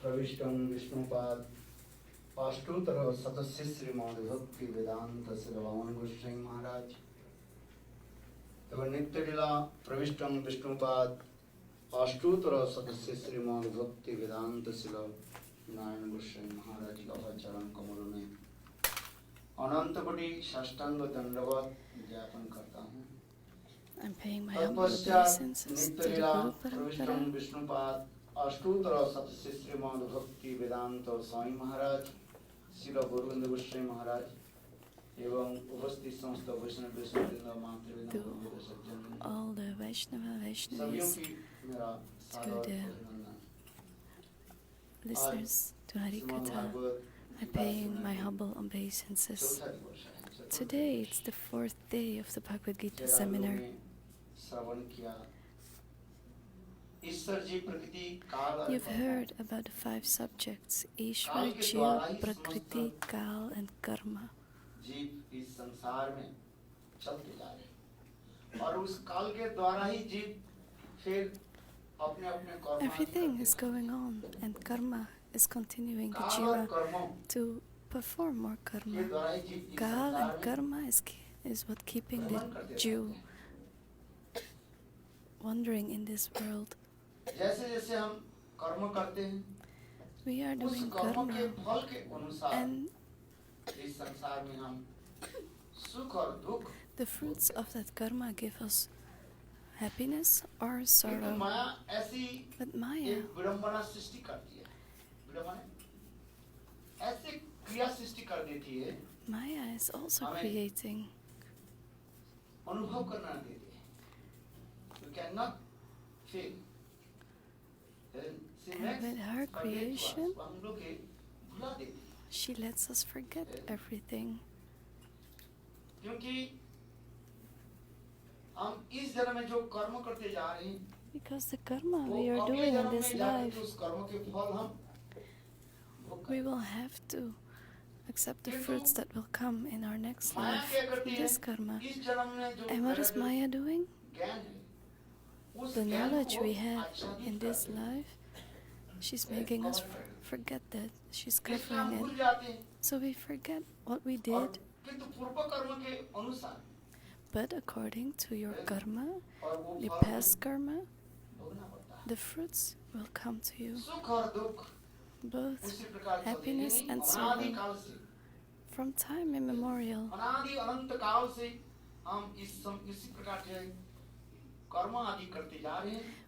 प्रविष्टं विष्णुपाद पाष्टोत्तर सदस्य श्रीमद भक्ति वेदांत श्रवण गोस्वामी महाराज एवं नित्य लीला प्रविष्टं विष्णुपाद पाष्टोत्तर सदस्य श्रीमद भक्ति वेदांत नारायण गोस्वामी महाराज का चरण कमलों में अनंत कोटि साष्टांग दंडवत ज्ञापन करता हूँ। I'm paying my humble obeisances to the Guru Parampara. Vishnupad अष्टोत्तर सदस्य श्रीमद भक्ति वेदांत स्वामी महाराज श्री गोविंद गोस्वामी महाराज एवं उपस्थित समस्त वैष्णव वैष्णववृंद मातृवृंद सज्जन all the Vaishnavas, to the listeners to Harikatha, I pay my humble obeisances. Today it's the 4th day of the Bhagavad Gita seminar. You've heard about the 5 subjects: Ishwar, Jiv, Prakriti, Kal and Karma. Everything is going on and Karma is continuing the Jiva to perform more Karma. Kal and Karma is what keeping the Jew wandering in this world. We are doing karma and the fruits of that karma give us happiness or sorrow. But Maya is also creating. Cannot fail. And with her creation, she lets us forget everything. Because the karma we are doing in this life, we will have to accept the fruits that will come in our next life, this karma. And what is Maya doing? The knowledge we have in this life, she's making us forget that. She's covering it. So we forget what we did. But according to your karma, the past karma, the fruits will come to you. Both happiness and sorrow. From time immemorial.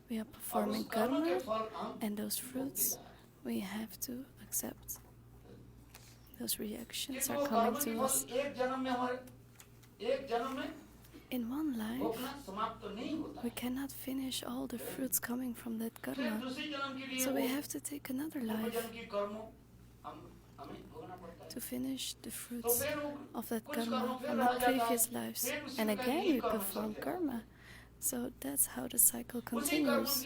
We are performing karma, and those fruits we have to accept. Those reactions are coming to us. In one life, we cannot finish all the fruits coming from that karma. So we have to take another life to finish the fruits of that karma from our previous lives. And again, we perform karma. So that's how the cycle continues.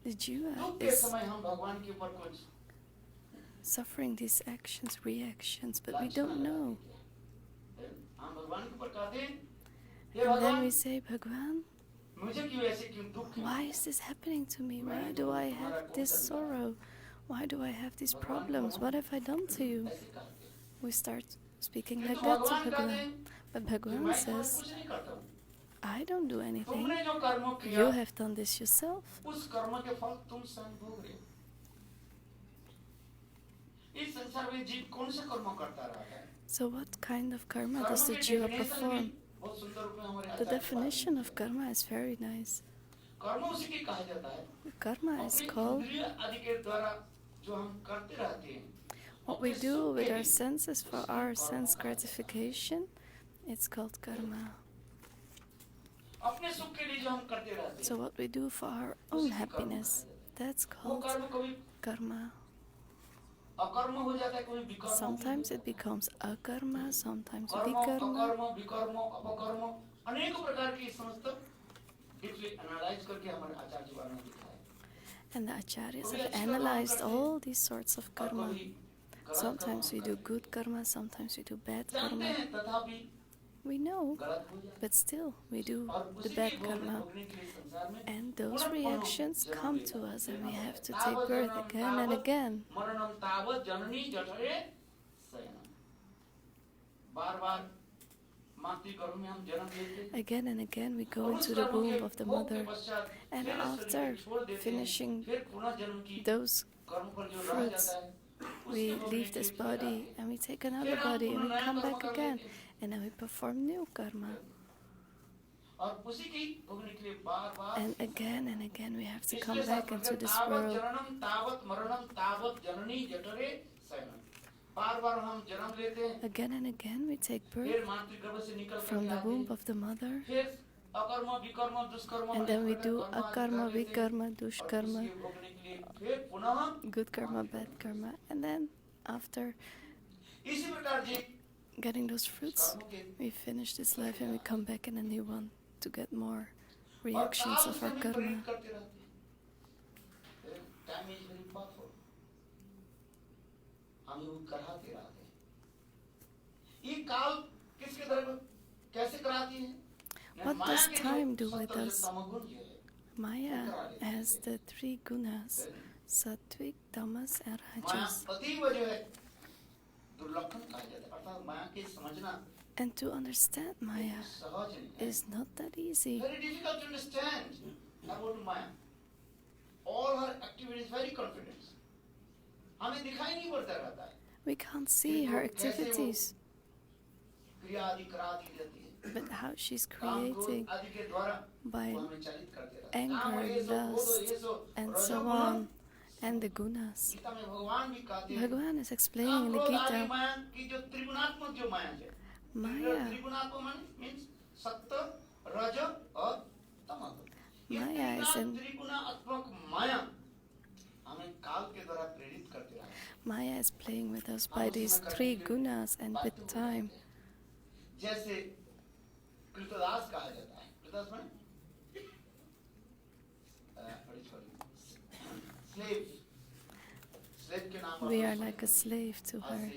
The Jiva is suffering these actions, reactions, but we don't know. And then we say, Bhagwan, why is this happening to me? Why do I have this sorrow? Why do I have these problems? What have I done to you? We start speaking like that to Bhagwan. But Bhagwan says, I don't do anything. You have done this yourself. So what kind of karma does the Jiva perform? The definition of karma is very nice. Karma is called What we do with our senses for our sense gratification, it's called karma. So what we do for our own happiness, that's called karma. Sometimes it becomes akarma, sometimes vikarma. And the acharyas have analyzed all these sorts of karma. Sometimes we do good karma, sometimes we do bad karma. We know, but still we do the bad karma. And those reactions come to us and we have to take birth again and again. Again and again we go into the womb of the mother. And after finishing those fruits, we leave this body and we take another body and we come back again. And then we perform new karma. And again we have to come back into this world. Again and again we take birth from the womb of the mother. And then we do akarma, vikarma, dushkarma, good karma, bad karma. And then after getting those fruits, we finish this life and we come back in a new one to get more reactions of our karma. What does time do with us? Maya has the three gunas, sattvic, tamas and rajas. And to understand Maya is not that easy. Very difficult to understand about Maya. All her activities very confident. हमें दिखाई नहीं पड़ता रहता है. We can't see her activities. But how she's creating by anger, lust, and so on, and the gunas. Bhagavad is explaining in the Gita, Maya is in Maya is playing with us by these three gunas and with time. We are like a slave to her.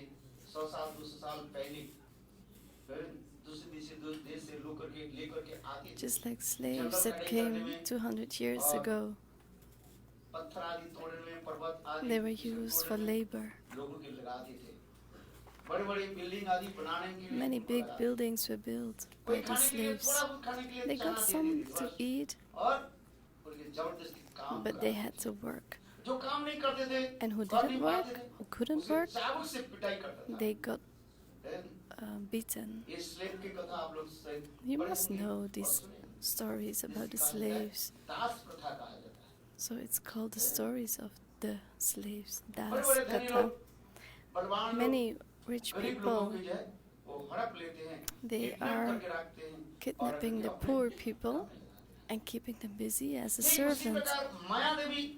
Just like slaves that came 200 years ago. They were used for labor. Many big buildings were built by the slaves. They got some to eat, but they had to work. And who didn't work, who couldn't work, they got beaten. You must know these stories about the slaves. So it's called the stories of the slaves, Das Katha. Many rich people, they are kidnapping the poor people and keeping them busy as a servant.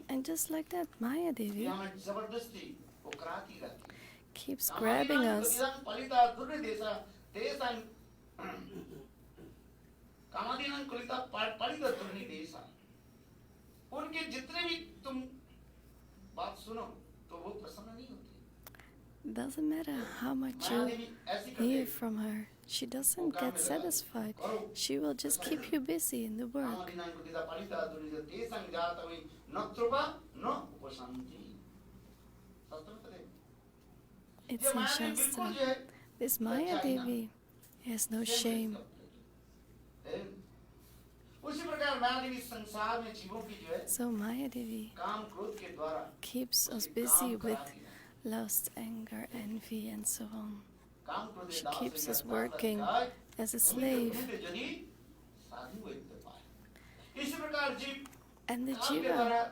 And just like that, Maya Devi keeps grabbing us. Doesn't matter how much you hear from her, she doesn't get satisfied. She will just keep you busy in the work. It's in Shastra. This Maya Devi has no shame. So Maya Devi keeps us busy with lust, anger, envy, and so on. She keeps us working as a slave. And the jiva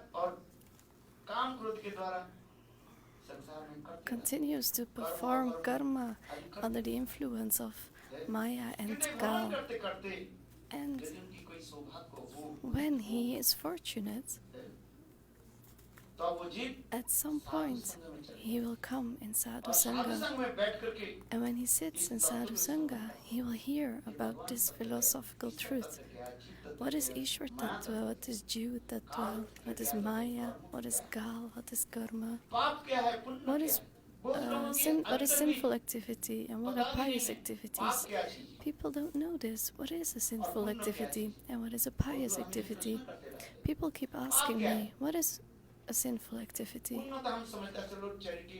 continues to perform karma under the influence of Maya and Kal. And when he is fortunate, at some point he will come in Sadhu Sangha. And when he sits in Sadhu Sangha, he will hear about this philosophical truth. What is Ishwar Tattva? What is Jiva Tattva? What is Maya? What is Kal? What is Karma? What is sinful activity and what are pious activities? People don't know this. What is a sinful activity and what is a pious activity? People keep asking me, what is a sinful activity?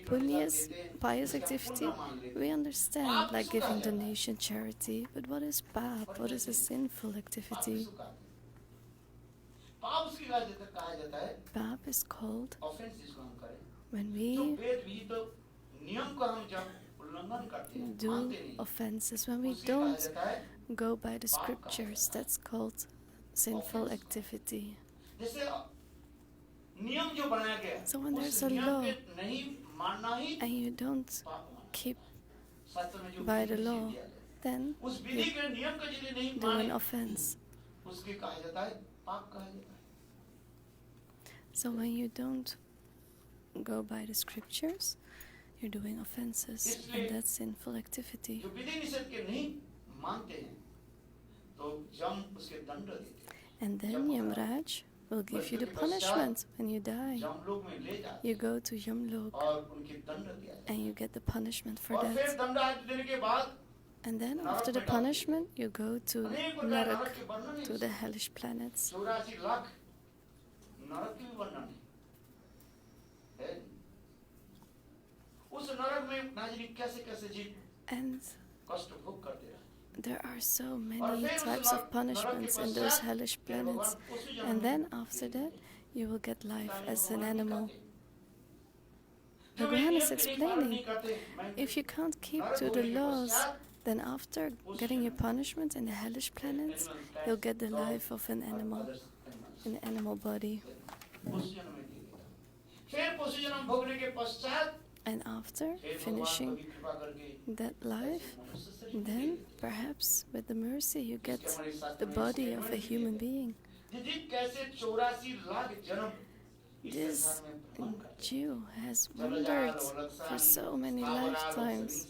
Punyas, pious activity, we understand, like giving donation, charity, but what is pap? What is a sinful activity? Pap is called when we do offenses, when we don't go by the scriptures. That's called sinful activity. So when there's a law and you don't keep by the law, then you do an offense. So when you don't go by the scriptures, you're doing offenses, and that's sinful activity. And then Yamraj will give you the punishment when you die. You go to Yamlok and you get the punishment for that. And then after the punishment, you go to Narak, to the hellish planets. And there are so many types of punishments in those hellish planets. And then after that, you will get life as an animal. Bhagavad is explaining, if you can't keep to the laws, then after getting your punishment in the hellish planets, you'll get the life of an animal, in an animal body. And after finishing that life, then perhaps with the mercy you get the body of a human being. This Jew has wandered for so many lifetimes.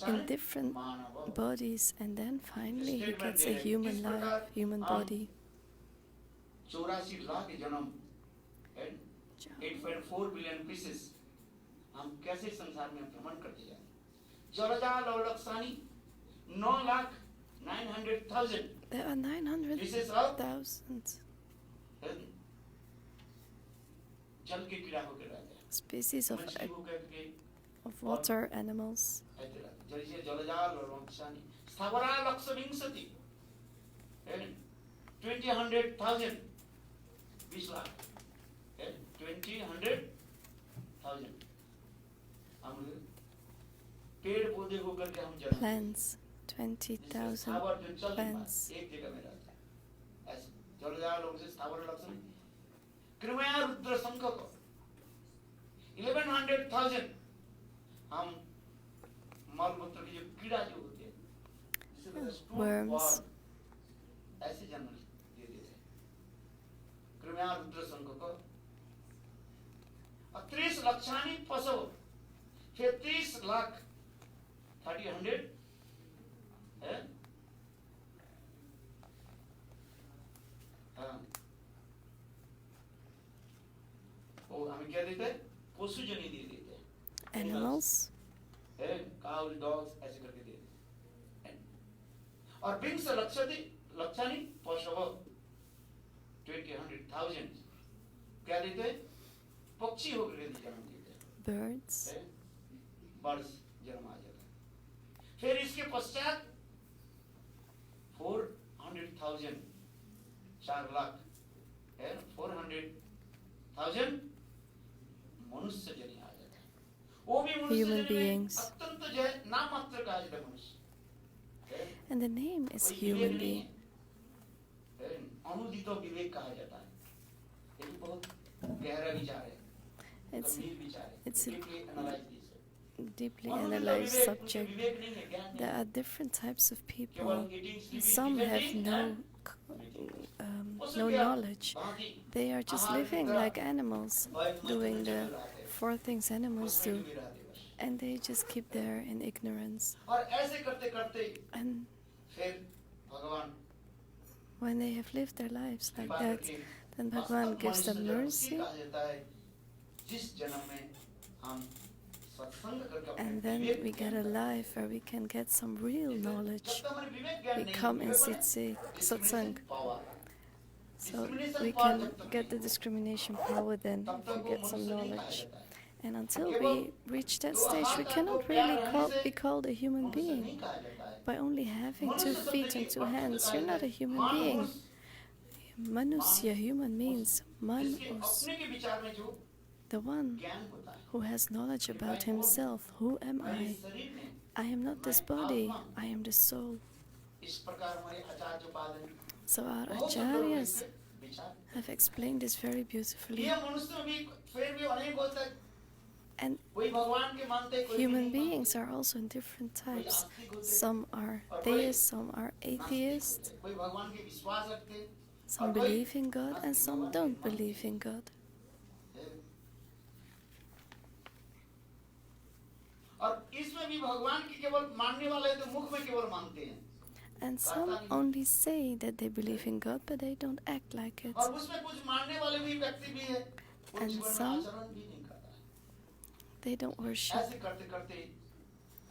In different bodies, and then finally he gets a human life, human body. 8.4 billion pieces. हम कैसे संसार में भ्रमण करते जाएं? जलजाल और लक्षानी 9,900,000. There are 900,000 जल के कीड़ा होकर रहते हैं. species of water animals. जलजाल और लक्षानी स्थावरा लक्षविंशति 20,100,000 20 लाख 20,100,000 हम पेड़ पौधे होकर के हम जन्म Plants, 20,000 plants. एक जगह में रहते हैं ऐसे जलजाल लोग से स्थावर लक्षण कृमया रुद्र शंख को 1100,000 हम मलमूत्र की जो कीड़ा जो होते हैं worms. ऐसे जन्म दे देते हैं कृमया रुद्र शंख को 30 लक्षानी पशु फिर 30 लाख 30,100 है वो हमें क्या देते हैं पशु जनी दे देते हैं Animals. है cows dogs ऐसे करके दे देते हैं और 20 लक्षानी पशु 20,100,000 क्या देते हैं पक्षी होकर के जन्म देते हैं Birds. बर्ड्स जन्म आ जाता है फिर इसके पश्चात 400,000 4 लाख है 400,000 मनुष्य जन्म आ जाता है वो भी मनुष्य Human beings. अत्यंत जो है नाम मात्र कहा जाता है मनुष्य And the name is कोई human विवेक नहीं being. है, अनुदित विवेक कहा जाता है। ये भी बहुत गहरा विचार है, It's गंभीर विचार है। it's a Deeply analyze this. deeply अनुदित analyzed विवेक, उनके subject. विवेक नहीं है, ज्ञान नहीं There है। are different types of people. केवल eating, sleeping, Some have drinking, no and no knowledge. They are just living like animals, doing the four things animals do, and they just keep there in ignorance. और ऐसे करते करते And फिर भगवान when they have lived their lives like कृपा that, करके then Bhagwan वास्तव gives them मनुष्य जन्म mercy, कहा जाता है, जिस जन्म में हम सत्संग करके अपने and then Vivek we get a ज्ञान life where we can get some real जब knowledge. तक हमारे विवेक ज्ञान We नहीं come and विवेक sit बने, satsang, discrimination power, so discrimination we power can जब तक get the नहीं हो, discrimination power then तब if तक we वो get some मनुष्य नहीं कहा knowledge. जाता है। And until we reach that दो stage, हाथ we और दो cannot पैर really रहने से be called a human मनुष्य being. नहीं कहा जाता है। By only having मनुष्य 2 शब्द feet की and 2 अर्थ hands, कहा you're not जाता a है, human मानुष, being. Manusya, human means जिसके manus, अपने के विचार में जो the one ज्ञान होता है, who has knowledge about himself. Who am मैं I? इस शरीर में, I am not this body, I am the soul. इस प्रकार हमारे आचार्य पाद हैं, So our बहुत सुंदर acharyas विचार। have explained this very beautifully. ये मनुष्य में भी फिर भी अनेक होता है, And कोई भगवान के मानते, कोई human नहीं beings मानते, are also in different कोई types. आस्तिक होते, Some are और कोई theists, some are नास्तिक atheists, होते, कोई भगवान के विश्वास रखते, some और कोई believe in God, and नास्तिक some भगवान don't के मानते believe in God. हैं। और इसमें भी भगवान की केवल मानने वाले तो मुख में केवल मानते हैं, And some only say that they believe in God, but they don't act like it. और उसमें कुछ मानने वाले भी व्यक्ति भी है, वो And जीवन में some- आचरण भी नहीं करता है। They don't worship. ऐसे करते करते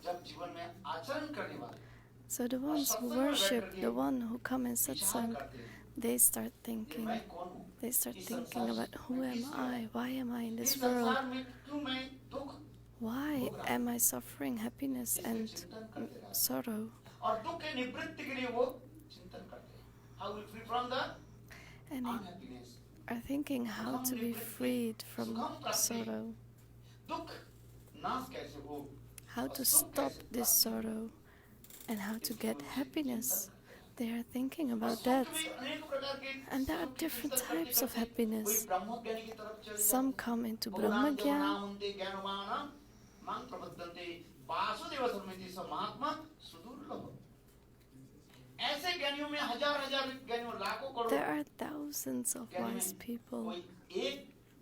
जब जीवन में आचरण करने वाले So the ones who worship, the one who come in satsang, they start thinking. मैं कौन हूँ, They start इस thinking संसार about से who मैं am किस लिए I? Why am I in इस this संसार world? में क्यों मैं दुख Why am I suffering happiness and sorrow? और दुख के निवृत्ति के लिए वो चिंतन करते हैं, how we free from the And they unhappiness, are thinking how to be freed from sorrow, दुख नाश कैसे हो, how to stop this sorrow, and how to get happiness. They are thinking about that. And there are different types of happiness. Some come into Brahma Gyan, there are thousands of wise people,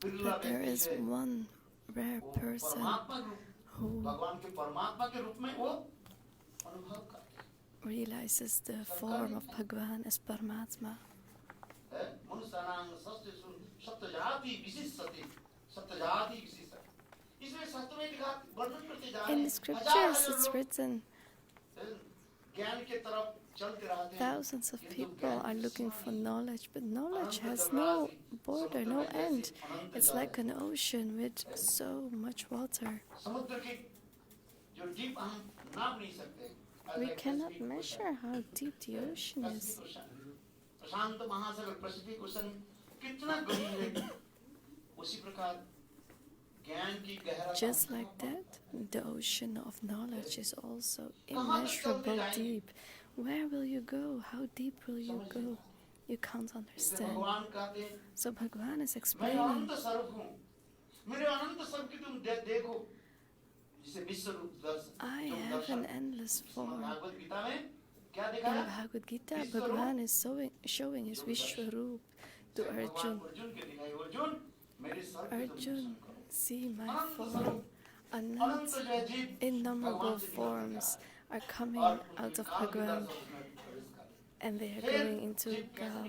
but there is one rare person who realizes the form of Bhagwan as Paramatma. In the scriptures it's written, thousands of people are looking for knowledge, but knowledge has no border, no end. It's like an ocean with so much water. We cannot measure how deep the ocean is. Just like that, the ocean of knowledge is also immeasurable deep. Where will you go? How deep will you go? You can't understand. So Bhagwan is explaining, I have an endless form. In Bhagavad Gita, Bhagwan is showing his Vishwaroop to Arjun. Arjun, see my form. Anant, innumerable forms are coming out of Bhagwan, and they are going into Gal.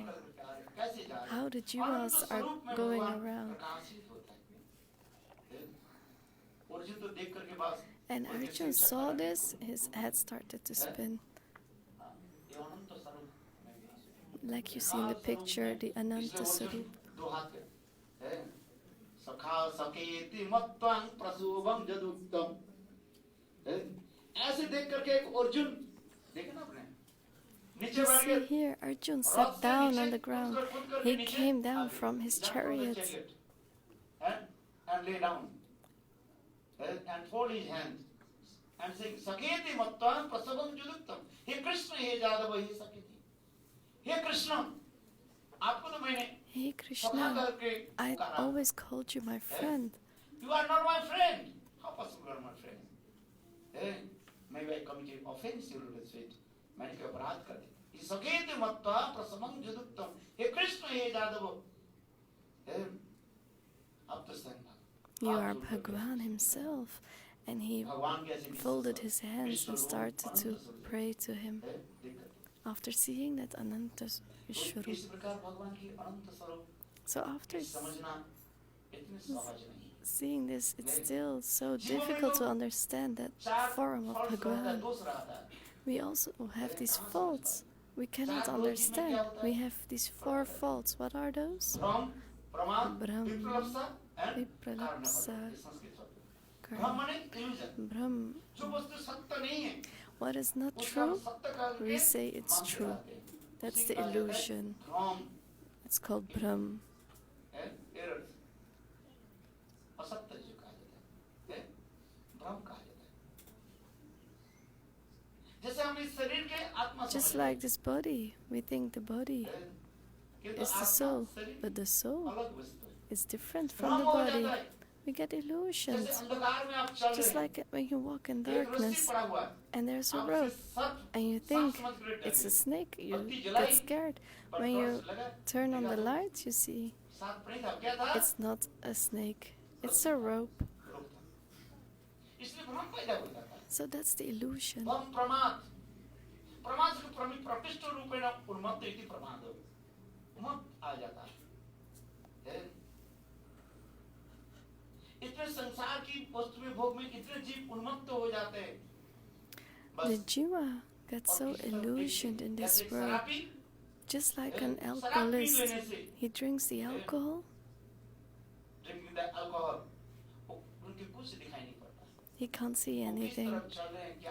How the jivas are going around. And Arjun saw this, his head started to spin. Like you see in the picture, the Ananta Sarup. You see here, Arjun sat down on the ground. He came down from his chariot and lay down and fold his hands and saying, Saketi Mattva Prasabam Juduktam. Hey Krishna, hey Jadava, hey Saketi. Hey Krishna, aapko to maine Hey Krishna, I always called you my friend. You are not my friend. How possible you are my friend? Hey, maybe I committed offense, you will say it. मैंने कोई अपराध कर दिया. Saketi Mattva Prasabam Juduktam. Hey Krishna, hey Jadava. Hey, up to stand. You are Bhagwan himself. And he folded his hands and started to pray to him. After seeing that Ananta Vishwarup. So after seeing this, it's still so difficult to understand that form of Bhagwan. We also have these faults. We cannot understand. We have these 4 faults. What are those? Brahm, Vipralapsa, Brahm. What is not true, we say it's true. That's the illusion. It's called Brahm. Just like this body, we think the body is the soul, but the soul is different from the body. We get illusions. Just like when you walk in darkness and there's a rope and you think it's a snake, you get scared. When you turn on the light, you see it's not a snake, it's a rope. So that's the illusion. The jiva gets so illusioned in this world, just like an alcoholist. He drinks the alcohol. He can't see anything,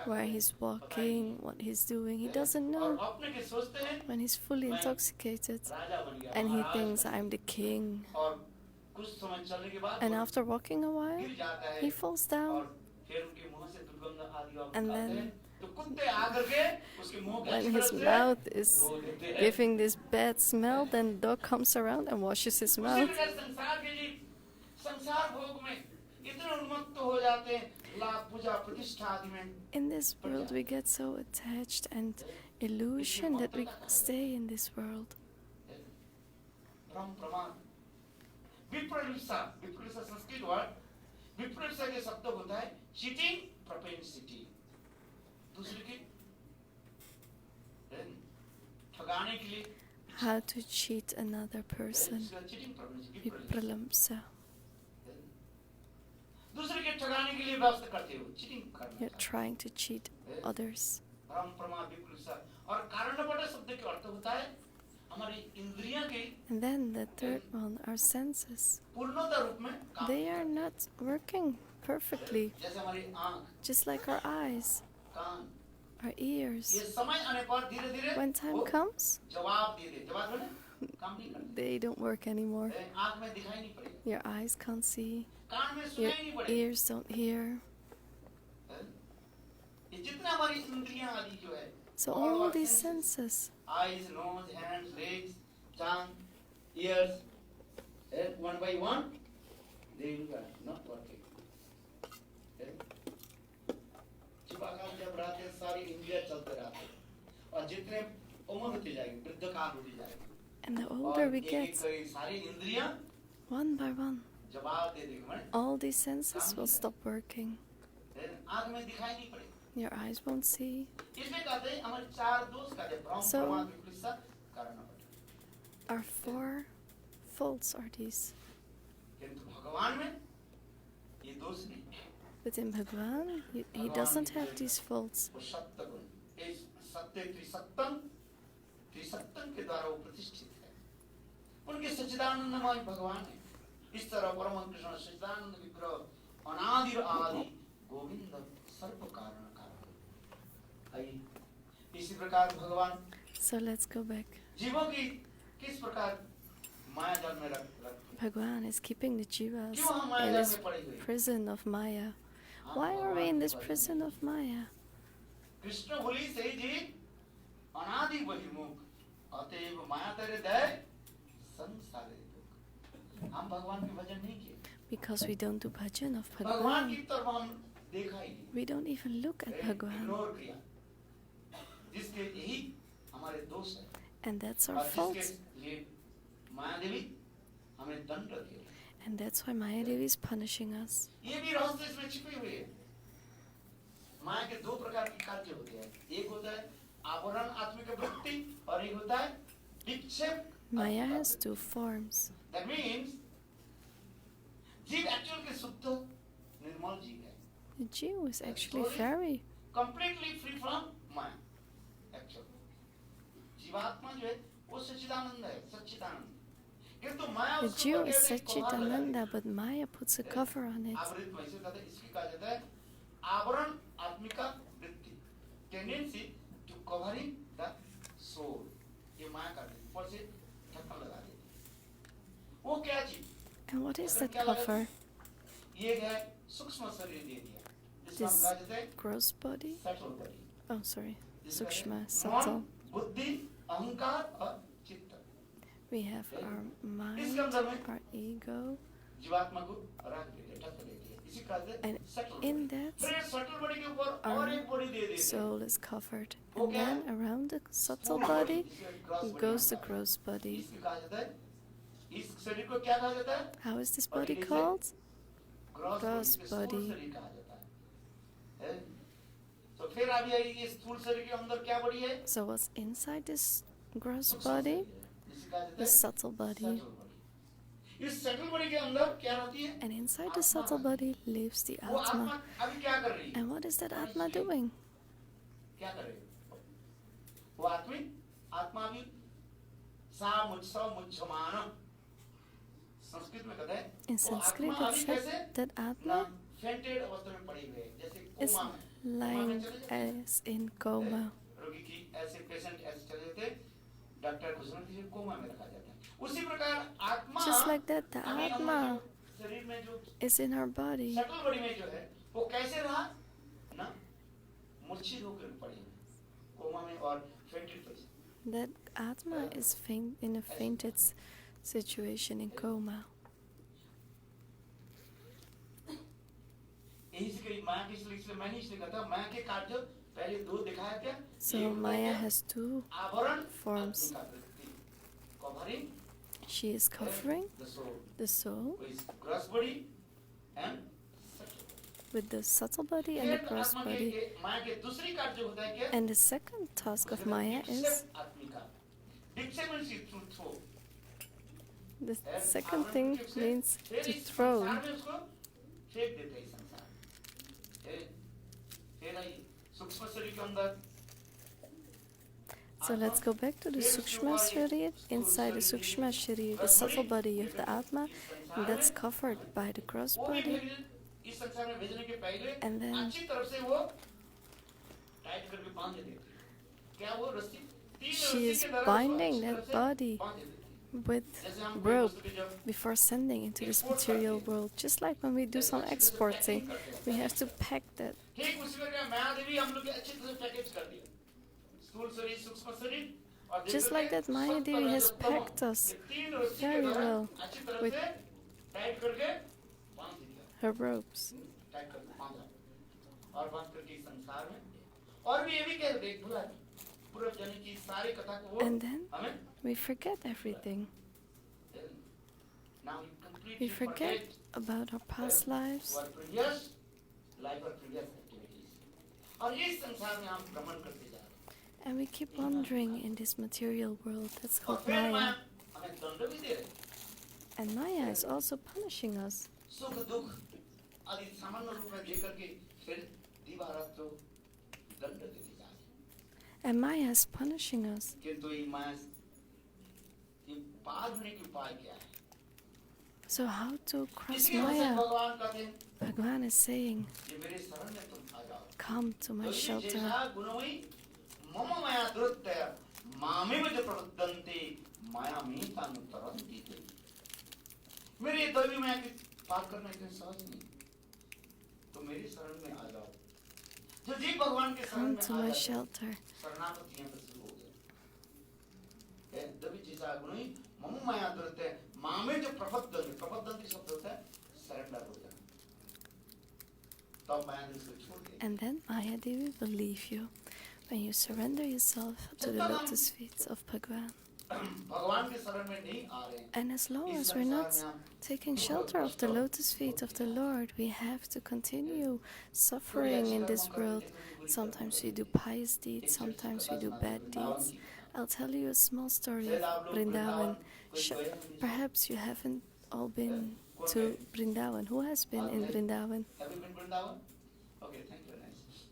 where he's walking, what he's doing. He doesn't know when he's fully intoxicated. And he thinks, I'm the king. And after walking a while, he falls down. And then, when his mouth is giving this bad smell, then the dog comes around and washes his mouth. In this world, we get so attached and illusion that we stay in this world. Vipralipsa Sanskrit word. Vipralipsa के शब्द होता है cheating propensity. दूसरे के ठगाने के लिए. How to cheat another person. Vipralipsa. दूसरे के ठगाने के लिए व्यवस्था करते हो. Cheating करना. You're trying to cheat others. भ्रम प्रमाद विप्लुसा और कारणपट शब्द के अर्थ होता है. And then the third one, our senses. They are not working perfectly. Just like our eyes, our ears. When time comes, they don't work anymore. Your eyes can't see. Your ears don't hear. So all these senses, eyes, nose, hands, legs, tongue, ears, one by one, they are not working. जब रहते सारी इंद्रियां चलते रहते और जितने उम्र होती जाएगी वृद्ध काल होती जाएगी. And the older we get, one by one, all these senses will stop working. Your eyes won't see. So, our 4 faults are these. But in Bhagwan, he doesn't have these faults. So let's go back. Bhagwan is keeping the jivas in this prison of Maya. Why are we in this prison of Maya? Krishna बोली सही जी अनादि बहिर्मुख अतएव माया तेरे दय संसारे दुख। हम भगवान के भजन नहीं किए। Because we don't do bhajan of भगवान की Bhagwan. तरफ हम देखा ही नहीं। We don't even look at Bhagwan. Ignore किया। जिसके यही हमारे दोष है। And that's our और fault. जिसके लिए माया देवी हमें दंड दिया। And that's why Maya Devi is punishing us. ये भी रहस्य इसमें छिपे हुए हैं। माया के दो प्रकार के कार्य होते हैं। एक होता है आवरण आत्मिक वृत्ति और एक होता है विक्षेप। Maya has two forms. That means जीव एक्चुअल के शुद्ध निर्मल जीव है। The Jew is actually very completely free from Maya. Actual जीवात्मा जो है वो सच्चिदानंद है, सच्चिदानंद। किंतु माया The उसको Jew पकड़ is के कवर लगाती है। Satchitananda, but Maya puts a cover on it. आवृत वैसे कहते हैं, इसकी कहा जाता है आवरण आत्मिका वृत्ति, tendency to covering the soul. ये माया का ऊपर से ढक्कन लगा देती है। वो क्या चीज? And what is that ढक्कन क्या लगा cover? दी? ये है सूक्ष्म शरीर दे दिया। जिसको हम This कहा जाता है gross body? subtle body। Oh, sorry. जिसको कहते Sukshma, हैं subtle. मन, बुद्धि, अहंकार और चित्त। We have our mind, इसके अंदर में our ego, जीवात्मा को रख देते हैं, ढक देते हैं। इसी कारण से and subtle in body। that फिर subtle body के ऊपर our और एक body दे देते हैं। soul is covered. And then around the subtle body goes the gross body. इसको कहा जाता है, इस शरीर को क्या कहा जाता है? How is this body called? Gross Gross body, स्थूल body. शरीर कहा जाता है। तो फिर अभी ये स्थूल शरीर के अंदर क्या बड़ी है? So what's inside this gross सूक्ष्म body? शरीर है। इसे कहा जाता The है subtle body. subtle body। इस subtle body के अंदर क्या रहती है? And inside the subtle body lives the वो आत्मा Atma. अभी क्या कर रही है? And what is that Atma doing? क्या कर रही है? वो आत्मा अभी सा मुझसो मुझमान संस्कृत में कहते हैं। In वो Sanskrit आत्मा it अभी said कैसे? that ना Atma फेंटेड अवस्था में पड़ी हुई है, जैसे is कोमा में। lying as in coma. रोगी की ऐसे पेशेंट ऐसे चले जाते, डॉक्टर घोषणा कीजिए कोमा में रखा जाता है। उसी प्रकार आत्मा Just like that, the अभी Atमा हमारे शरीर में जो is in our body. Subtle body में जो है वो कैसे रहा ना, मूर्छित होकर पड़ी है कोमा में और fainted position. That Atma is in a fainted situation in coma. यही से कई माया के इसलिए मैंने इसलिए कहा था, माया के कार्य पहले दो दिखाया क्या? So Maya has two आवरण forms. आत्मिका वृत्ति, covering She is covering the soul with gross body and subtle body। with the subtle body and the फिर gross आत्मा body. के माया के दूसरी कार्य होता है क्या? And the second task of Maya is विक्षेप आत्मिका। विक्षेप means to throw। the second thing means to throw. संसार में उसको फेंक देते हैं संसार। फिर आई सूक्ष्म शरीर के अंदर। So let's go back to the Sukshma Sharir. Inside the Sukshma Sharir, the subtle body of the Atma, and that's covered by the gross वो भी body. इस संसार में भेजने के पहले And then अच्छी तरफ से वो टाइट करके बांध देती है। क्या वो रस्सी? तीन she रस्सी is के द्वारा binding उसको अच्छी that तरह से body बांध देती है। with जैसे हम rope कोई वस्तु के जब before sending into this material world. Just like when we do some exporting, we have to pack that. ठीक उसी प्रकार माया देवी हम लोग अच्छी तरह से पैकेज कर दिया। स्थूल शरीर, सूक्ष्म शरीर और Just like that, Maya Devi has packed us very well with tight करके बांध दिया। her ropes. टाइट करके बांधा और बांध करके संसार में और भी ये भी कह देख भुला पूर्व जन्म की सारी कथा को वो And then हमें we forget everything. now you completely We forget about our past lives. our previous life or previous activities और इस संसार में हम भ्रमण करते जा रहे हैं। And we keep wandering in this material world. That's और called फिर Maya. माया हमें दंड भी दे रही है। And Maya is also punishing us. सुख दुख आदि सामान्य रूप में देकर के फिर दीवारत्व दंड देती जा रही है। And Maya is punishing us. किंतु ये माया ये पार होने के उपाय क्या है? So how to cross इसलिए हमसे Maya? भगवान कहते हैं Bhagwan is saying, ये मेरे शरण में तुम आ जाओ। come to my shelter. जैसा गुणोई मम माया दुरत्य मामेव च प्रवदन्ते माया में तानुतरन्ति ते। मेरे दैवी माया के पार करना इतना सहज नहीं। तो मेरी शरण में आ जाओ। जो जीव भगवान के शरण Come में to आ my जाते हैं, shelter. शरणागति यहाँ पे शुरू हो गया। तभी चीजा गुणी मम माया दुरते मामे जो प्रपद्यंती शब्द होता है सरेंडर हो जाना। तब माया इसको छोड़ दे। And then Maya Devi will leave you when you surrender yourself to the lotus feet of Bhagwan. भगवान के शरण में नहीं आ रहे हैं। And as long as we're not taking shelter of the lotus feet of the Lord, we have to continue suffering in this world. Sometimes we do pious deeds, sometimes we do bad deeds. I'll tell you a small story of Vrindavan. Perhaps you haven't all been to Vrindavan. Who has been in Vrindavan? Have you been Vrindavan? Okay, thank you, nice.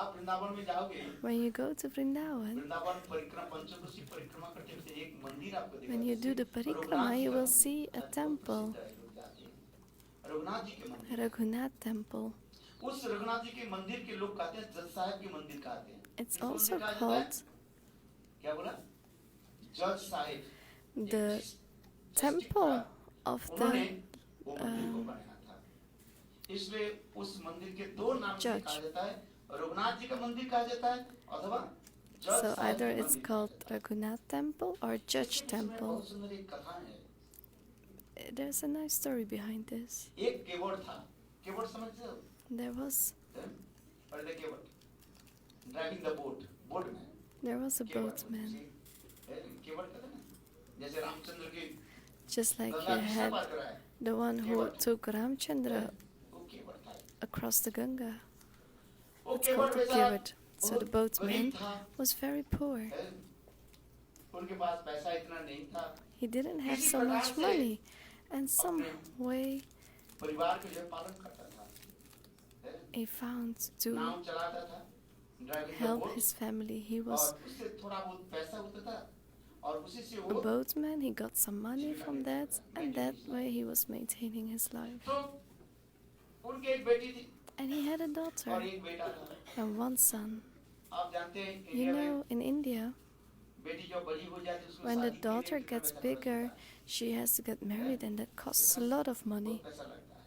आप वृंदावन में जाओगे, When you go to Vrindavan, Vrindavan परिक्रमा पंचकोशी परिक्रमा करते हुए एक मंदिर आपको दिखेगा। when you do the parikrama, you will see a temple, Raghunath ji के मंदिर। Raghunath temple. उस रघुनाथ जी के मंदिर के लोग कहते हैं जज साहब के मंदिर कहते हैं। It's also called क्या बोला? जज साहब। the temple of the इसलिए उस मंदिर के दो नाम से judge. कहा जाता है, रघुनाथ जी का मंदिर कहा जाता है अथवा जज So साहब either के it's मंदिर। called Raghunath temple or Judge temple. बहुत सुंदर एक कथा है। There's a nice story behind this. एक केवट था, केवट समझते हो? There was और द केवट ड्राइविंग द बोट, बोट में a boatman. केवट कहते हैं ना, जैसे रामचंद्र की Just like गंगा you किसने had पार कराया? the one who took Ramchandra वो केवट था। across the Ganga. वो It's called केवट the बेचारा Kevat. So the बहुत boatman गरीब था, was very poor. उनके पास पैसा इतना नहीं था, He didn't have किसी so प्रकार much से money, and some way परिवार के जो पालन करता था, he found to नाव चलाता था, driving the help boat, his family. He और was उससे थोड़ा बहुत पैसा होता था, और उसी से a वो boatman. He got some money from that, and that way he was maintaining his life. तो उनकी एक बेटी थी And he had a और daughter एक बेटा था। and one son. आप जानते हैं You इंडिया में know, in India, बेटी जो बड़ी हो जाती है उसको when the शादी के लिए daughter कितना gets पैसा bigger, लगता है? she has to get married, and that costs a lot of money. बहुत पैसा लगता है।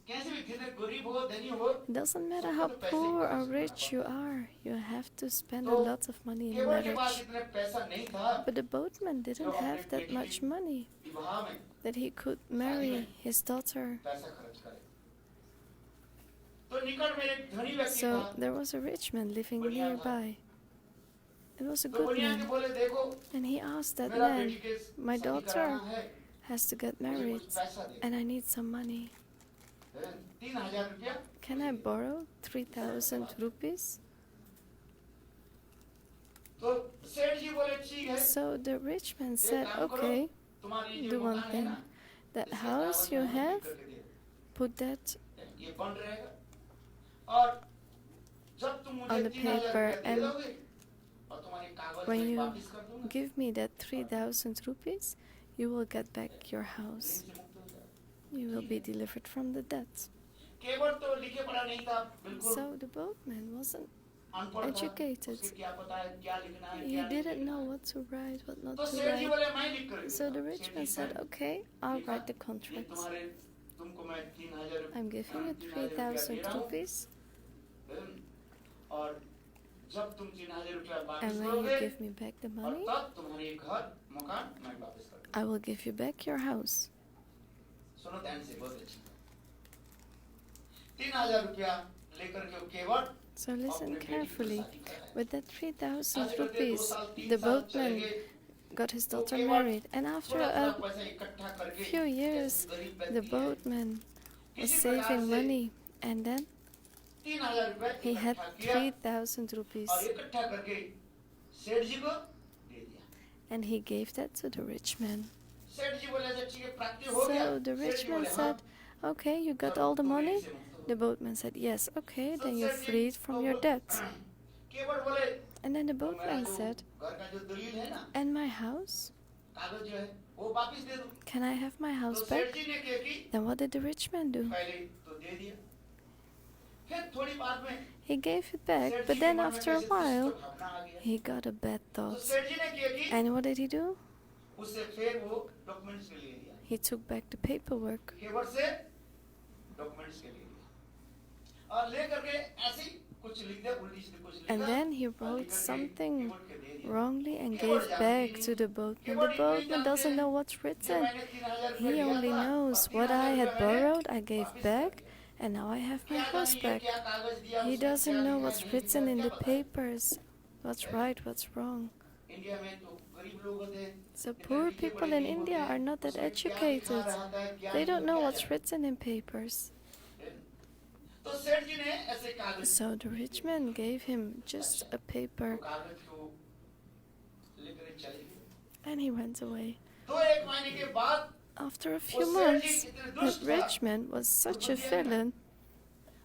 कैसे भी कितने गरीब हो धनी हो, It doesn't matter how poor or rich you are, you have to spend a तो lot of money in केवट के पास marriage. इतने पैसा नहीं था But the boatman didn't have that much money विवाह में that he could marry his daughter. पैसा खर्च करे। तो निकट में एक धनी व्यक्ति So था, there was a rich man living nearby. It was a तो good बढ़िया के man, बोले देखो and he asked that मेरा man, बेटी के my शादी daughter कराना है, has to get मुझे married, कुछ पैसा दे। and I need some money. 3,000 रुपया। Can I borrow 3,000 rupees? तो सेठ जी बोले ठीक है, So the rich man एक said, काम करो, okay, तुम्हारी do जो one मकान है thing. ना, That इसके house कागज you में have, लिख करके दे दो। put that ये बंद रहेगा और जब तुम मुझे on the 3,000 paper, रुपया दे and दोगे और तुम्हारे कागज when मैं you वापस कर दूंगा, give me that 3,000 rupees, you will get back your house. ऋण से मुक्त हो जाओ। You will be delivered from the debt. केवट तो लिखे पढ़ा नहीं था, बिल्कुल So the boatman wasn't अनपढ़ था, educated. उसे क्या पता है क्या लिखना है He क्या नहीं didn't लिखना know है। what to write, what not तो to सेठ जी write. बोले मैं लिख कर So the rich man said, okay, I'll write the ये contract. तुम्हारे तुमको मैं 3,000 I'm giving you 3,000 rupees, और जब तुम 3,000 रुपया वापस and when करोगे you give me back the और money, तब तुम्हारे घर मकान मैं वापस कर दूंगा। I will give you back your house. सुनो ध्यान से, बहुत अच्छी। 3,000 रुपया लेकर के वो केवट So listen carefully. With that 3,000 ऐसे करते 2 rupees, साल 3 the साल चले boatman गए, got his तो daughter Kewat married, and after थोड़ा थोड़ा a पैसा इकट्ठा करके few years, जैसे गरीब the व्यक्ति है, boatman was किसी प्रकार saving से money, and then 3,000 रुपया he had इकट्ठा किया 3,000 rupees, और इकट्ठा करके सेठ जी को दे दिया। and he gave that to the rich man. सेठ जी बोले अच्छा ठीक है, प्राप्ति हो गया। So the सेठ rich जी man बोले, हाँ, said, okay, you got all the तुम ऋण money? से मुक्त हो The boatman said, yes, okay, तो then you're सेठ जी freed from तो your वो- debts. केवट बोले, And then the तो मेरा boatman जो said, घर का जो दलील है ना, and my house? कागज जो है, वो वापस दे दो। Can I have my तो house सेठ back? जी ने क्या की? Then what did the rich man do? पहले तो दे दिया। फिर थोड़ी बाद में He gave it back, सेठ but जी then के मन में after a कैसे दुष्ट while, भावना आ गया। he got a bad तो thought. सेठ जी ने क्या की? And what did he do? उससे फिर वो डॉक्यूमेंट्स ले लिया। He took back the paperwork. केवट से डॉक्यूमेंट्स के लिए और लेकर के ऐसे ही कुछ लिख दिया उल्टी सीधी कुछ लिखा And then he और wrote लिख करके something कीबोर्ड के दे दिया wrongly and कीबोर्ड gave जानती back नहीं to the boatman. The keyboard इतना ही boatman जानते doesn't हैं know what's कि written. मैंने 3,000 रुपए He लिया only था knows और what I 3,000 had रुपए मैंने borrowed, I gave वापस कर back, दिया and now I have my क्या house जाने ये back. क्या कागज दिया He उसमें doesn't क्या know लिखा what's नहीं written लिखा in क्या the पता है papers. What's right, what's wrong. India में तो गरीब लोग होते हैं So इतने poor लिखे people पढ़े in नहीं India होते are not that उसमें क्या लिखा educated. रहता है क्या They नहीं don't know क्या what's जाने written in papers. तो सेठ जी ने ऐसे कागज So the rich man gave him just a paper तो कागज को लेकर चले गए and he went away. तो एक महीने के बाद After a few months, that rich man was such a villain.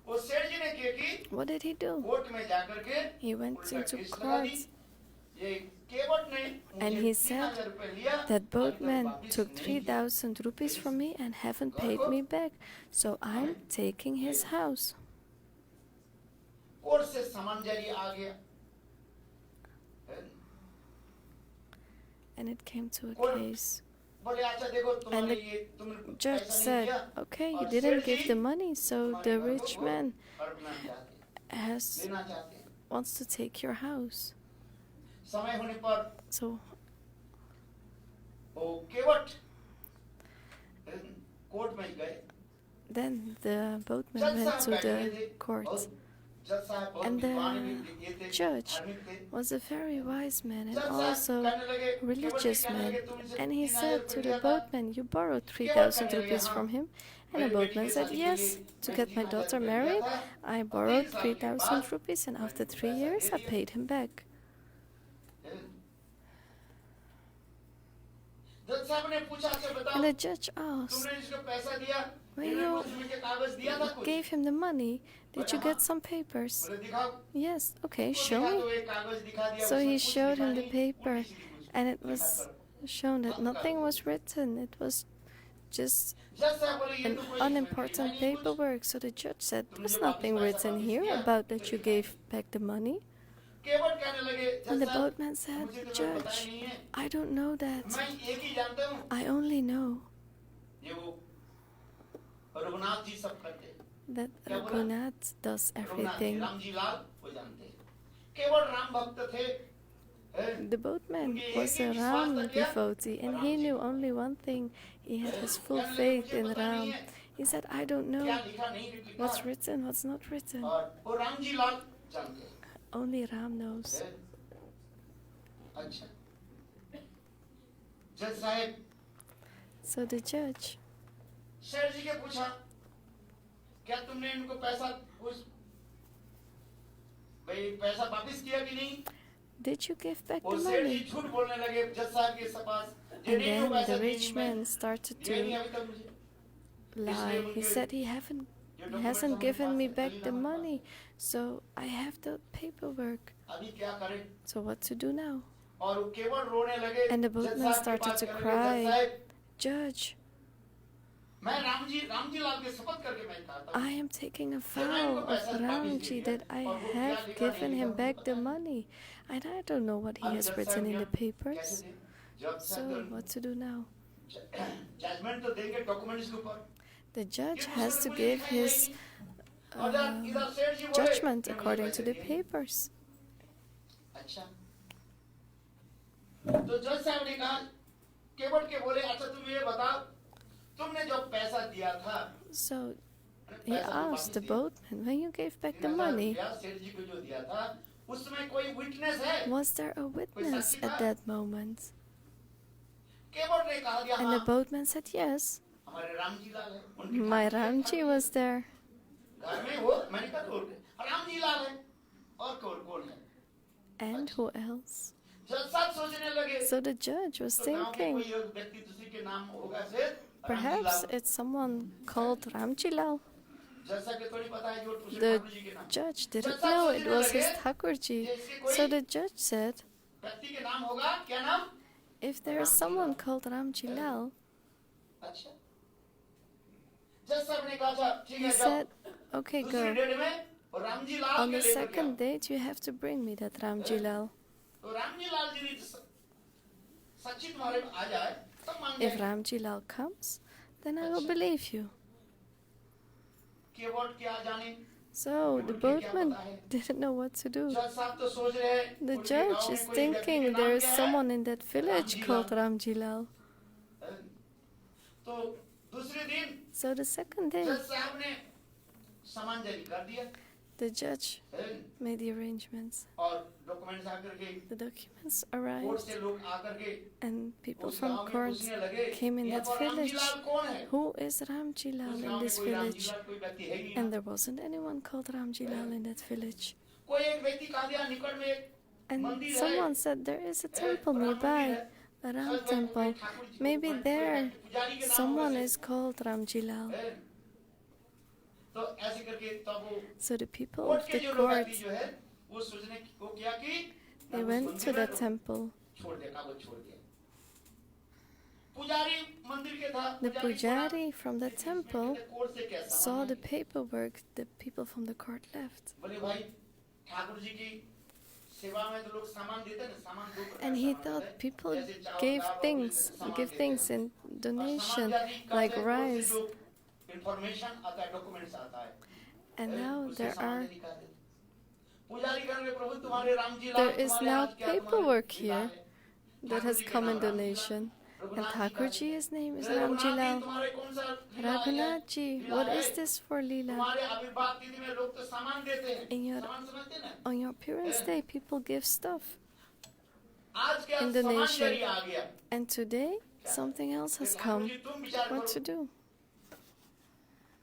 वो सेठ जी ने क्या की What did he do? Court में जाकर के He went उल्टा into केस लगा दी court ये केवट ने and मुझे he 3,000 said रुपए लिया that अभी तक boatman वापस took नहीं किया 3,000 rupees from me and haven't paid me back. So I'm taking his house. Court से समन जारी आ गया And it came to a Court- case. बोले अच्छा देखो And तुम्हारे the ये तुमने judge पैसा नहीं said, दिया okay, you और didn't सेठ give ji the money, so तुम्हारे the घर को rich man हड़पना चाहते हैं, has लेना चाहते हैं wants to take your house. समय होने पर So वो केवट कोर्ट में गए then the boatman जज went साहब to बैठे हुए the थे court. और जज साहब बहुत And विद्वान the भी थे judge धार्मिक थे was a very wise man and जज साहब also कहने लगे केवट religious कहने man. लगे तुम इसे And he 3,000 said रुपए to लिया the था boatman, you borrowed केवट 3,000 कहने लगे rupees हाँ from him. And the मेरी बेटी boatman के said, शादी के yes, लिए to मैंने get my 3,000 daughter रुपए लिया married, था I और borrowed 3 साल के 3,000 बाद rupees and after मैंने 3 पैसा years दे I दिया paid him back. जज साहब ने पूछा से बताओ And the judge asked, तुमने इसको पैसा दिया when तुमने you कुछ मुझे कागज दिया था कुछ gave him the money, did you get some papers? बोले दिखाओ Yes, okay, उसको show दिखा me. तो एक कागज दिखा दिया So उसमें he कुछ showed लिखा him the नहीं, paper, उल्टी सीधी कुछ and it लिखा was कर। shown that nothing was written. It was just जज साहब बोले ये an तो कोई इसमें unimportant लिखा ही नहीं कुछ। paperwork. So the judge said, तुमने there's जो वापस nothing पैसा written वापस here किया, about that you फिर gave back the money. केवट कहने लगे And जज the साहब boatman said, मुझे तो कोई पता ही Judge, नहीं है I don't know that. मैं एक ही जानता हूँ I only know ये वो रघुनाथ जी सब करते हैं that क्या बोला? Raghunath does Raghunath ji everything. Ram ji लाल वो जानते हैं केवट राम भक्त थे हैं? The boatman was a Ram devotee and he knew only one thing. He had his full faith in Ram. He said, I don't क्या know लिखा नहीं लिखा what's written, what's not written. और वो राम जी लाल जानते हैं Only Ram knows. हैं? अच्छा जज साहब So the judge शेर जी के पूछा क्या तुमने इनको पैसा उस भाई पैसा वापस किया कि नहीं Did you give back वो the शेर जी money? झूठ बोलने लगे जज साहब के पास ये And नहीं वो then पैसा the दिए rich नहीं मैं man started दिए नहीं to अभी तक मुझे lie. He said he hasn't given me back the money, so I have the paperwork. अभी क्या करें So what to do now? और वो केवल रोने लगे And the जज boatman साहब के started पास to कहने लगे, cry. जज साहब Judge, मैं राम जी लाल के शपथ करके मैं कहता I हूँ am taking a vow of Ramji that I have given him back the money. And I don't know what he has written in the papers. So what to do now? Judgment तो देंगे documents के ऊपर The judge has to give his judgment according to the papers. अच्छा तो जज साहब ने कहा केवट के बोले अच्छा तुम ये बताओ तुमने जो पैसा दिया था So he asked the boatman, when you gave back the money, सेठ जी को जो दिया था उसमें कोई विटनेस है was there a witness at that moment? केवट ने कहा दिया And the हाँ boatman said, yes, हमारे राम जी लाल है उनकी my Ramji was there. घर में हो मैंने कहा कौन है राम जी लाल है और कौन कौन है And who else? जज साहब सोचने लगे So the judge was तो गांव के thinking, कोई एक व्यक्ति दूसरे के नाम होगा से perhaps it's someone called Ramjilal. जैसा कि थोड़ी पता है जो तुझे The ठाकुर जी के नाम judge didn't know it was his Thakurji. So the judge said, व्यक्ति के नाम होगा क्या नाम if there is someone called Ramjilal, अच्छा जज साहब ने कहा था ठीक he है said, जाओ okay, दूसरी go. डेट में और राम जी लाल On के the लेकर second गया date, you have to bring me that Ramjilal. तो राम जी लाल जी सच्ची तुम्हारे में आ जाए तब मान If जाए Ramjilal comes, then I will believe you. केवट क्या जाने, So the केवट के क्या boatman पता है। didn't know what to do. जज साहब तो सोच रहे हैं The उनके judge गांव is में कोई व्यक्ति के thinking नाम there is क्या है, someone in that village Ramji called Lal. Ramjilal. तो दूसरे दिन So the second day, जज साहब ने सामान जारी कर दिया, the judge made the arrangements. और डॉक्यूमेंट्स आकर के The documents कोर्ट arrived, से लोग आकर के and people उस from गांव में court पूछने लगे, came in यहाँ that पर village. रामजीलाल कौन है? Who is Ramjilal उस in गांव में this कोई village? रामजीलाल कोई व्यक्ति है ही नहीं And ना। there wasn't anyone called Ramjilal in that village. कोई एक व्यक्ति कहा दिया निकट में एक And मंदिर है, someone said there is a temple Ram मंदिर nearby, है, a Ram शायद वह temple. कोई ठाकुर जी को Maybe कोई there पुजारी के नाम someone होगा is called Ramjilal. से। तो ऐसे करके तब वो So the people court of के the जो लोग court, व्यक्ति जो है वो सोचने को किया कि they went to the temple. छोड़ दे, कागज छोड़ दिया। पुजारी मंदिर के था, The पुजारी pujari from the temple court से कैसा saw the paperwork the people from the court left. बोले भाई ठाकुर जी की सेवा में तो लोग सामान देते हैं ना, सामान दो प्रकार And he का सामान thought होता है। people जैसे चावल, gave दाल और things, सामान give देते हैं। things in और donation, सामान जाति का like है, कोर्ट से rice. जो information आता है, documents आता है, And now उससे there सामान are नहीं निकालते। पुजारी कहेंगे प्रभु तुम्हारे राम जी लाल, there is तुम्हारे now आज क्या तुम्हारे paperwork लीला here है? that has come in donation. And Thakurji, his name is Ramjilal. तुम्हारे कौन सा लीला है? Raghunath ji, what is this for Leela? तुम्हारे आविर्भाव तिथि में लोग तो सामान देते हैं। In your, सामान समझते हैं ना? on your parents' day, people give stuff आज क्या in सामान donation. जरिए आ गया? And today, something else has Thakur come. जी तुम विचार What करो। to do?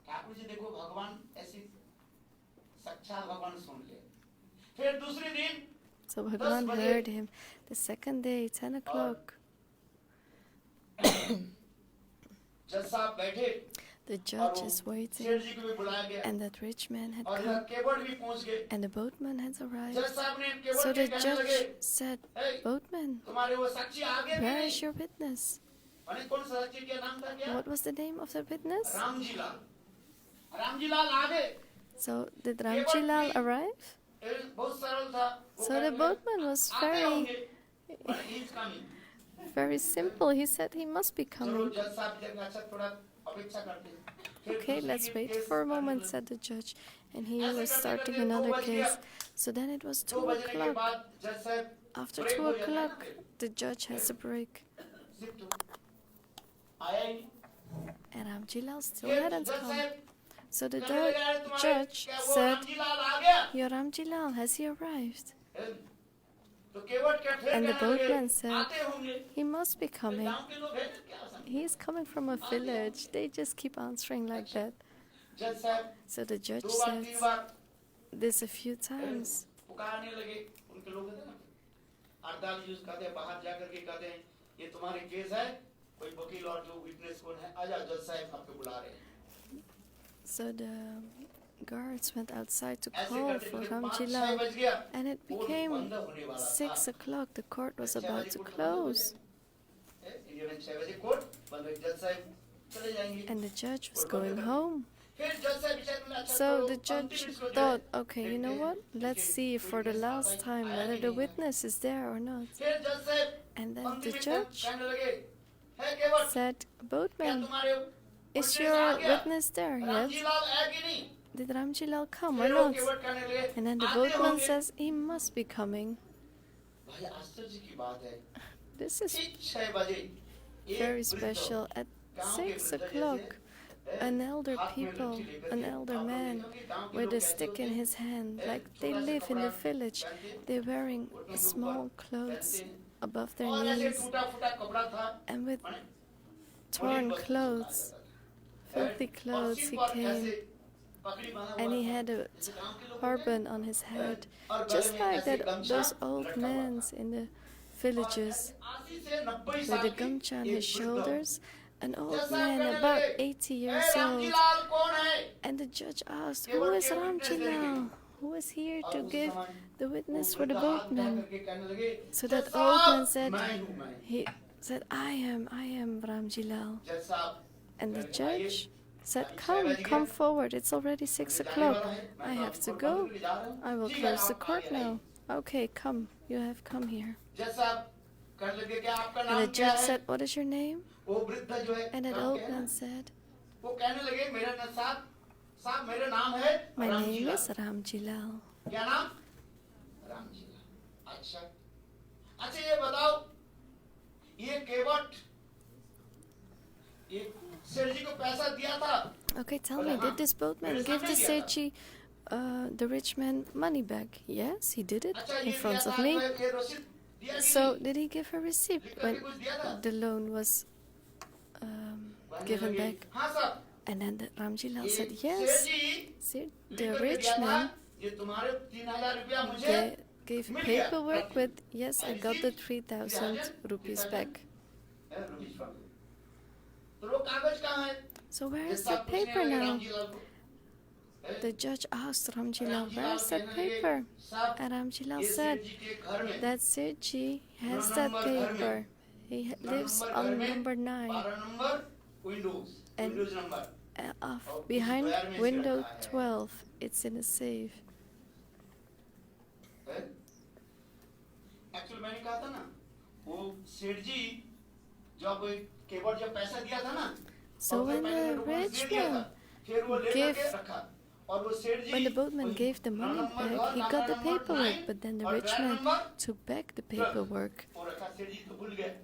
ठाकुर जी देखो भगवान ऐसी साक्षात भगवान सुन ले। फिर दूसरे दिन So Bhagwan heard him. The second day, 10 o'clock, जज साहब बैठे the और judge वो is waiting, सेठ जी को भी बुलाया गया and that rich man had और इधर come, केवट भी पहुंच गए। and the boatman had जज arrived. साहब ने So केवट the के कहने लगे, judge said, "Hey, Boatman, तुम्हारे वो साक्षी आगे भी where नहीं। is your witness? माने कौन सा साक्षी का नाम था क्या? What was the name of the witness? Ramji Lal. Ramji Lal आगे। So did Ramjilal arrive? बहुत सरल था। वो So the कहने लगे, boatman was "आते very, होंगे." माने he is coming। very simple. He said he must be चलो coming. जज साहब जब अच्छा थोड़ा अपेक्षा करते हैं। फिर Okay, दूसरी let's की wait केस for a करने moment, लगे। said the judge. And he was starting another case. So then it was 2 2 बजने के o'clock. बाद जज साहब After break 2 हो जाता है ना o'clock, फिर। the judge has a break. Shift हो। आया ही नहीं। And Ramjilal still फिर hadn't जज come. साहब So the कहने लगे, "अरे तुम्हारे judge क्या वो said, रामजी लाल आ गया?" Your Ramjilal, has he arrived? तो केवट क्या फिर And the कहने लगे, boatman said, "आते होंगे।" He must be coming. गांव के लोग हैं ना, क्या समझे? He is coming from a village. They just keep answering like that. जज साहब So the judge 2 bar 3 said bar this a few times. पुकारने लगे। उनके लोग हैं ना, 48 यूज कहते हैं, बाहर जाकर के कहते हैं, "ये तुम्हारे केस है, कोई वकील और जो विटनेस कौन है, आ जाओ, जज साहब आपको बुला रहे हैं।" So the guards went outside to ऐसे call करते for करते 5-6 Ramjilal. बज गया। And it कोर्ट became बंद होने वाला 6 था। o'clock. The court was 6 about बजे to कोर्ट बंद हो close. जाएगी। इवन 6 बजे कोर्ट बंद हो, जज साहब चले जाएंगे। And the judge was going home. फिर जज साहब विचार में अच्छा So करो, the अंतिम judge इसको जो है, thought, okay, you know देखते what? हैं Let's कि see for कोई the केस last आता है, time आया whether कि the नहीं आया। witness is there or not. फिर जज साहब And then अंतिम the में judge कहने लगे, "है केवट, said, क्या Boatman, तुम्हारे is witness your आ गया? witness there Ramji yet? लाल है कि नहीं?" Did Ramjilal come or फिर वो not? केवट कहने लगे, And then the "आते boatman होंगे।" says, he must be coming. भाई आश्चर्य की बात है, This is ठीक 6 बजे एक very वृद्ध special. At गांव के 6 वृद्ध o'clock, जैसे, an elder हाथ में people, लट्ठी लेकर an के, elder आप लोग man देखोगे गांव के with लोग a कैसे stick होते in हैं, his hand, like they छोटा सा live in the कपड़ा village. पहनते हैं, They're wearing घुटनों के small ऊपर clothes पहनते हैं, above their और ऐसे knees, टूटा-फूटा कपड़ा था, and with माने torn बड़ी बदबू clothes, सुनाई जाता था। filthy और clothes, सिर he पर came, ऐसे पगड़ी बांधा and हुआ he था, had a जैसे गांव के लोग होते हैं, turban on his head, और गले just में like ऐसे that गमछा those old लटका हुआ men था। in the और villages ऐसे 80 से 90 with साल a की gamcha on एक his वृद्ध, shoulders. An old जैसा man कहने about लगे, 80 "ए years रामजी old. लाल कौन है?" And the judge asked, Kewat who is के witness देने के Ramjilal? लिए। Who is here और to उस give समय the वो witness for the वृद्ध हाथ उठा boatman? करके कहने लगे, So "जज that old साहब, man said, मैं हूँ, मैं। he said, I am Ramjilal. जज साहब, And the कहने लगे, "आइए, judge said, अभी 6 come, बज come गया, forward. It's already 6 मुझे जाने o'clock. वाला है, मैं I तो have आपको to कोर्ट go. बंद करके जा रहा हूँ। I will ठीक है, close the आप court आगे आइए। now. Okay, come. You have come here. जज साहब, कहने लगे कि आपका And नाम the क्या judge है? said, what is your name? वो वृद्ध जो है, And that नाम old क्या है ना? man said, वो कहने लगे, मेरा न साहब साहब मेरा नाम है My Ramji name Lal. is Ramji Lal. क्या नाम? रामजी लाल। अच्छा अच्छा, ये बताओ, ये केवट ये सेठ जी को पैसा दिया था? Okay, tell me, did this boatman give the Sechi, the rich man, money back? Yes, he did it अच्छा, in ये front दिया of था, me. ये रसीद दिया कि So, नहीं? did he give a receipt लिख करके when कुछ दिया था? the loan was कहने given लगे, back? हाँ साहब, And then the Ramji Lal ये said, सेठ yes. जी See, लिख the करके rich दिया था, man ये तुम्हारे 3,000 रुपया मुझे gave मिल गया। paperwork with, yes, I got the received 3,000 rupees back. Rupees from you। तो वो कागज कहाँ है? So, where is जैसा the आप पूछने paper लगे now? रामजी लाल को। The judge asked Ramji Lal, Ramji where Lal is that कहने लगे, paper? साहब, And Ramji Lal ये said, सेठ जी के घर में that Sechi has now that number घर में, paper. He lives नंबर घर on में, number 9 12 number Windows, And- Windows number. of behind द्वार में इसे window रखा है। 12. It's in a safe. Actually मैंने कहा था ना, वो सेठ जी जब केवल जब पैसा दिया था ना, So और फिर when पहले the डॉक्यूमेंट्स rich दे दिया था, man फिर वो ले gave- करके रखा, और वो सेठ जी When the boatman वही gave the now money number back, घर, he कमरा got the number paperwork, 9 but then the और rich dryer man number took back the 12 paperwork वो रखा, सेठ जी तो भूल गए।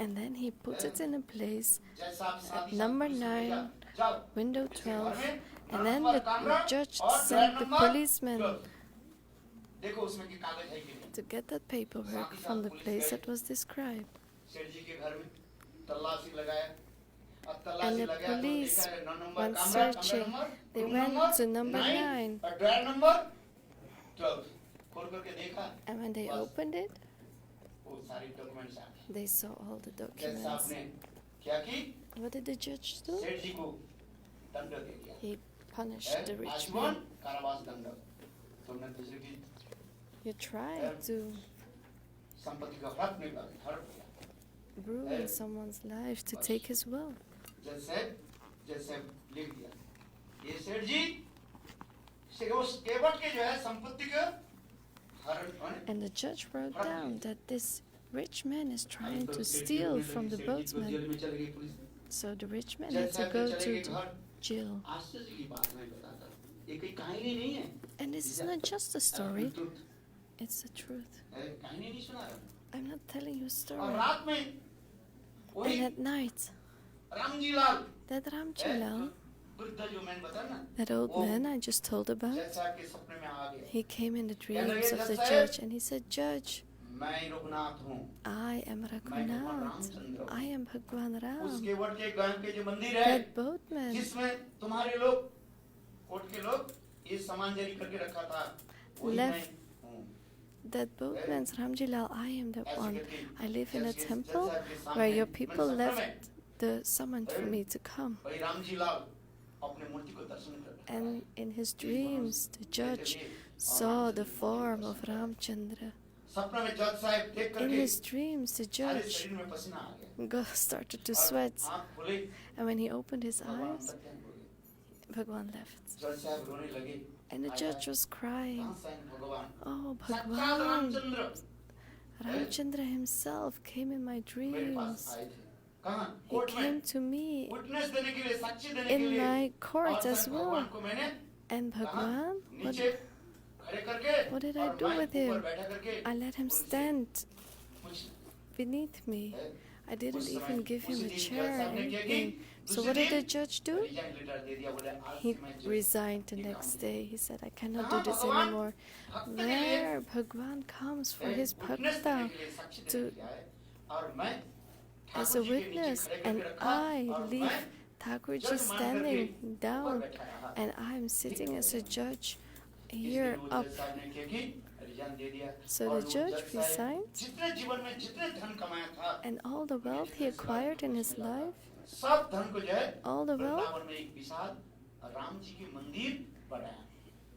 and then he put it in a place जैसा आप शादी number से 9, जाओ, window इसके घर 12, में and now then number the कमरा judge और sent dryer the number policeman 12। देखो उसमें की कागज है कि नहीं। to get that paperwork from the place that was described. सेठ जी के घर में तलाशी लगाया, अब And तलाशी the लगाया तो police देखा है 9 नंबर went कमरा, searching. कमरा number, They room went number to number 9. और ड्रायर नंबर 12 खोल करके देखा, And when they बस opened it, वो सारी डॉक्यूमेंट्स आ गए। they saw all the जज documents. साहब ने क्या की? What did the judge do? सेठ जी को दंड दे दिया, He punished the rich आजीवन man. कारावास दंड। तुमने दूसरे की You tried to संपत्ति का हड़प नहीं कर, हड़प किया। ruin someone's life to take his wealth. जज साहब लिख दिया, ये सेठ जी केवट के जो है संपत्ति के हरण। And the judge wrote down that this rich man is trying to steal from the boatman. So the rich man had to go to the jail. आश्चर्य की बात मैं बताता हूँ, ये कोई कहानी नहीं है। And this is not just a story, it's the truth. कहानी नहीं सुना रहा। I'm not telling you a और story. रात में And वही at night, Ramji Lal, that Ramji Lal, वृद्ध जो मैंने बताया ना, that old man I just told जज about, साहब के सपने में आ गया। he came in the dreams of the judge and he said, Judge, मैं रघुनाथ हूँ, I am Raghunath. I am Bhagwan उस Ram. केवट के गांव के जो मंदिर है, That boatman जिसमें तुम्हारे लोग कोर्ट के लोग ये सामान जारी करके रखा था, वही मैं Left. हूँ। That boatman's Ramji Lal, I am the ऐसे one. करके I live in a जज temple साहब के सामने where your मैंने people सपने में left the summon for me to come. वही रामजी लाल अपने मूर्ति को दर्शन कर रहा है। And in his dreams, the judge saw the form of Ramchandra. सपने में जज साहब देख In करके his dreams, the सारे judge शरीर में पसीना आ गया, started to और sweat. आँख खुले, And when he opened his भगवान eyes, अंदर ध्यान हो गए। Bhagwan left. जज साहब रोने लगे, And the judge was crying. कहाँ से आए भगवान? Oh, साक्षात Bhagwan! Ramchandra Ramchandra himself came in my मेरे पास dreams. आए थे। कहाँ? He कोर्ट में came to me विटनेस देने के लिए, साक्षी देने के in लिए। my court और as मैं well. भगवान को मैंने And कहाँ? Bhagwan, नीचे खड़े करके what did I और do मैं with ऊपर him? बैठा करके I let him उनसे stand पूछ beneath me. है। I didn't उस समय even give him उसी a दिन chair जज or साहब ने क्या की? anything. So दूसरे what did the दिन judge do? रिजाइन लेटर दे दिया, बोले आज He से मैं जो resigned the ये next काम day. He said, I cannot कहाँ do this भगवान anymore. भक्त के लिए Where Bhagwan comes for his witness देने bhakta के लिए, साक्षी देने to के लिए आए, और मैं as ठाकुर a जी के नीचे witness, खड़े करके and रखा, I और leave मैं Thakurji जज मान standing करके ऊपर down, बैठा रहा। and I'm sitting as a judge इसलिए here वो up. जज साहब ने क्या की? रिजाइन दे दिया। So और the वो judge जज साहब resigned, जितने जीवन में जितने धन कमाया था, and all the wealth he acquired in his life, सब धन को जो है all the wealth, वृंदावन में एक विशाल राम जी की मंदिर बनाया।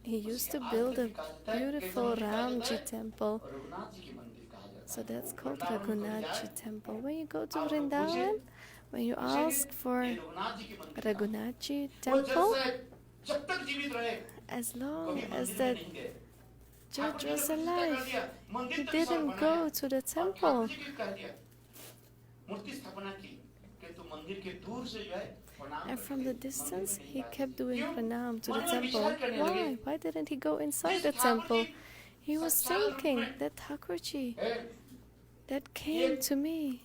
he used to build a beautiful Ramji temple. Raghunath ji की मंदिर कहा जाता है। So that's called वृंदावन में Raghunath जाए, temple. When you go to आप Vrindavan, when you ask for ये रघुनाथ जी की मंदिर कहा। Raghunath वो जज temple, साहब जब तक जीवित रहे, as long कभी as मंदिर में that नहीं गए। judge ठाकुर जी ने was प्रतिष्ठा कर alive, दिया, मंदिर he तो विशाल didn't बनाया। go to the और ठाकुर temple. जी की कह दिया, मूर्ति स्थापना की कि तू मंदिर के दूर से जो है And from the distance, he kept doing pranam to the temple. Why? Why didn't he go inside the temple? He was thinking that Thakurji that came to me,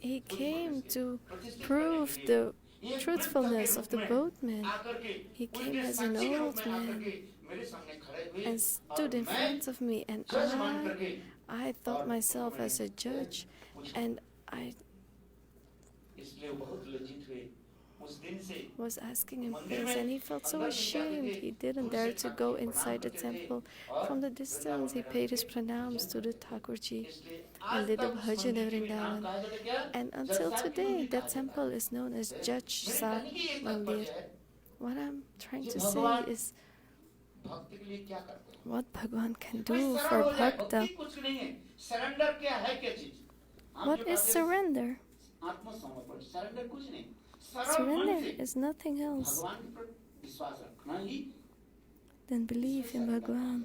he came to prove the truthfulness of the boatman. He came as an old man and stood in front of me, and I thought myself as a judge, and I was asking him things, and he felt so ashamed. He didn't dare to go inside the temple. From the distance, he paid his pranams to the Thakurji and did the bhajan in Vrindavan. And until today, that temple is known as Judge Sa Mandir. What I'm trying to say is what Bhagwan can do for Bhakta. What is surrender? Surrender is nothing else than belief in Bhagwan.